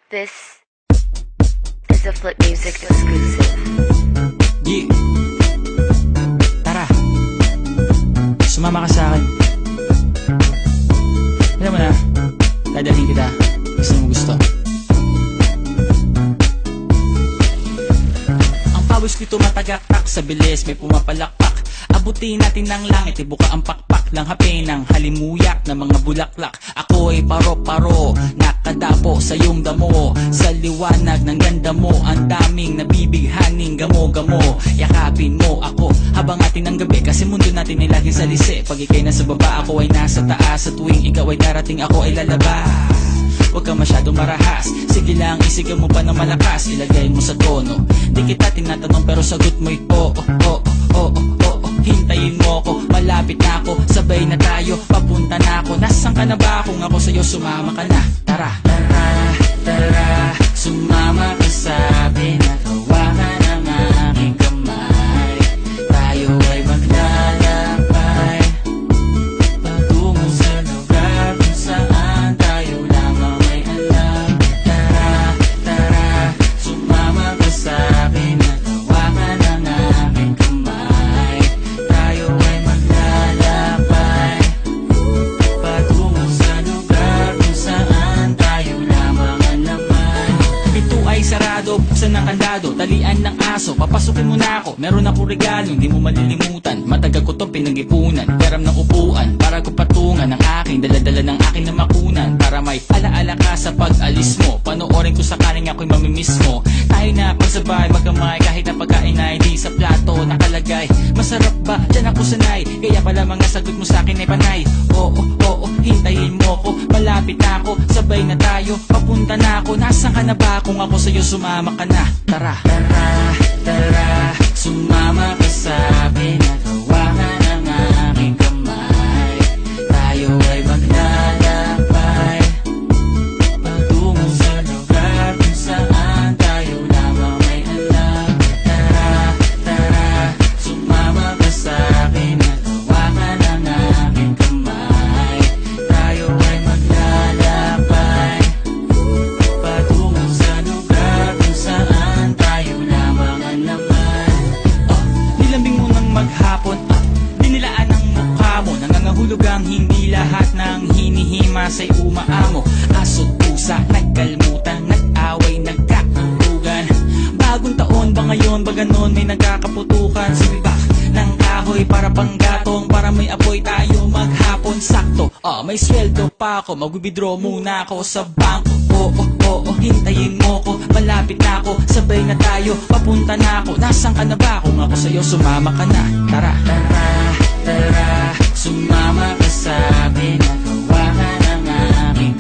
This is a Flip Music exclusive. Yeah. Tara, sumama ka sa akin. Alam mo na, dadalhin kita kasi mo gusto. Ang pawis ko'y tumatagaktak sa bilis, may pumapalakpak. Abutin natin ng langit, ibuka ang pakpak lang hape ng halimuyak na mga bulaklak. Ako'y paro-paro, nakadapo sa iyong damo. Sa liwanag ng ganda mo, ang daming nabibighaning gamo-gamo. Yakapin mo ako habang atin ng gabi, kasi mundo natin ay laging salisi. Pag ikay nasa baba, ako ay nasa taas. Sa tuwing ikaw ay darating, ako ay lalabas. Huwag ka masyadong marahas, sige lang isigaw mo pa ng malakas. Ilagay mo sa tono, di kita tinatanong pero sagot mo'y oo, oo, oo, oo. Hintayin mo ako, malapit na ako, sabay na tayo, papunta na ako. Nasaan ka na ba? Kung ako sa'yo, sumama ka na. Tara, tara, tara, sumama ka sa akin at hawakan ang aking kamay. Tayo ay maglalakbay patungo sa lugar kung saan tayo lamang ay alam. Tara, tara, sumama ka sa akin at hawakan ang aking kamay. Tayo ay maglalakbay patungo sa lugar kung saan tayo lamang ang laman. Pito ay sarado, buksan ng kandado, talian ng aso, papasukin mo na ako. Meron ako regalo, hindi mo malilimutan. Matagal ko tong pinag-ipunan, garam ng upuan para ko patungan ang aking daladala ng aking namakunan. Para may alaala ka sa pag-alis mo, panoorin ko sakaling ako'y mamimiss mo. Tayo na pagsabay, magkamay, kahit na pagkain ay di sa plato nakalagay. Masarap ba? Diyan ako sanay, kaya pala mga sagot mo sa akin ay panay. Oo, oo, hintayin mo ko, malapit na ako, sabay na tayo, papunta na ako. Nasaan ka na ba? Kung ako sa'yo, sumama ka na. Tara, tara, tara, sumama ka sa akin at hawakan ang aking kamay. Tayo ay maglalakbay patungo sa lugar kung saan tayo lamang ay alam. Tara, tara, sumama ka sa akin at hawakan ang aking kamay. Tayo ay maglalakbay patungo sa lugar kung saan tayo lamang ang laman. Nilambing mo ng maghapon, dinilaan ang mukha mo. Nangangahulog ang hindi lahat ng hinihima sa'y umaamo. Aso't pusa, nagkalmutan, nag-away, nagkakulugan. Bagong taon ba ngayon, ba ganon may nagkakaputukan? Sumibak ng kahoy para panggatong, para may apoy tayo maghapon. Sakto, may sweldo pa ako, mag-withdraw muna ako sa bangko. Oo, oo, hintayin mo ko, malapit na ako, sabay na tayo, papunta na ako. Nasaan ka na ba? Kung ako sa'yo, sumama ka na. Tara, tara, tara, sumama ka sa akin at hawakan ang aking